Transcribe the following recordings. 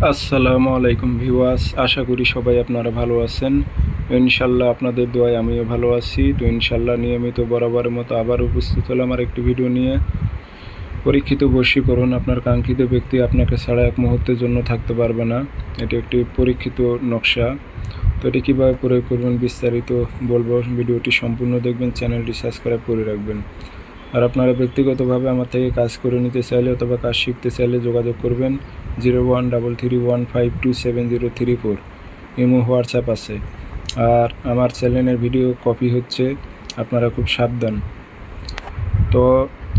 আসসালামু আলাইকুম ভিউয়ার্স, আশা করি সবাই আপনারা ভালো আছেন। ইনশাল্লাহ আপনাদের দোয়ায় আমিও ভালো আছি। তো ইনশাল্লাহ নিয়মিত বরাবরের মতো আবার উপস্থিত হলাম আর একটি ভিডিও নিয়ে। পরীক্ষিত বশীকরণ, আপনার কাঙ্ক্ষিত ব্যক্তি আপনাকে ছাড়া এক মুহূর্তের জন্য থাকতে পারবে না। এটি একটি পরীক্ষিত নকশা। তো এটি কীভাবে প্রয়োগ করবেন বিস্তারিত বলবো, ভিডিওটি সম্পূর্ণ দেখবেন, চ্যানেলটি সাবস্ক্রাইব করে রাখবেন। আর আপনারা ব্যক্তিগতভাবে আমার থেকে কাজ করে নিতে চাইলে অথবা কাজ শিখতে চাইলে যোগাযোগ করবেন 013315270034। ইমো, হোয়াটসঅ্যাপ আছে। আর আমার চ্যানেলের ভিডিও কপি হচ্ছে, আপনারা খুব সাবধান। তো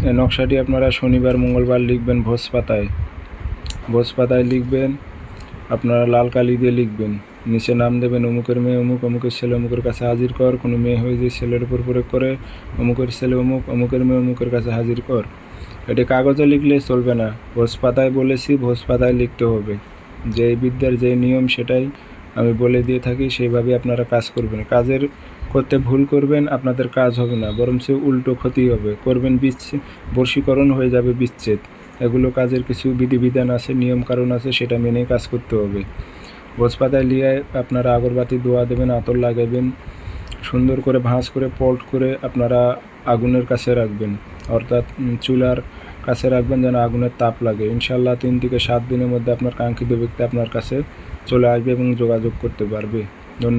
এই নকশাটি আপনারা শনিবার মঙ্গলবার লিখবেন ভোজপাতায় লিখবেন। আপনারা লাল কালি দিয়ে লিখবেন, নিচে নাম দেবেন অমুকের মেয়ে অমুক, অমুকের ছেলে অমুকের কাছে হাজির কর। কোনো মেয়ে হয়ে যে ছেলের উপর প্রয়োগ করে, অমুকের ছেলে অমুক, অমুকের মেয়ে অমুকের কাছে হাজির কর। এটি কাগজে লিখলে চলবে না, ভোজপাতায় বলেছি, ভোজপাতায় লিখতে হবে। যে বিদ্যার যে নিয়ম সেটাই আমি বলে দিয়ে থাকি, সেইভাবে আপনারা কাজ করবেন। কাজের করতে ভুল করবেন, আপনাদের কাজ হবে না, বরঞ্চ উল্টো ক্ষতি হবে। করবেন বশীকরণ, হয়ে যাবে বিচ্ছেদ। এগুলো কাজের কিছু বিধিবিধান আছে, নিয়ম কারণ আছে, সেটা মেনেই কাজ করতে হবে। ভোজপাতায় লিয়ে আপনারা আগরবাতি ধোয়া দেবেন, আতর লাগাবেন, সুন্দর করে ভাঁজ করে পল্ট করে আপনারা আগুনের কাছে রাখবেন, অর্থাৎ চুলার কাছে রাখবেন যেন আগুনের তাপ লাগে। ইনশাল্লাহ 3 থেকে 7 দিনের মধ্যে আপনার কাঙ্ক্ষিত ব্যক্তি আপনার কাছে চলে আসবে এবং যোগাযোগ করতে পারবে। ধন্যবাদ।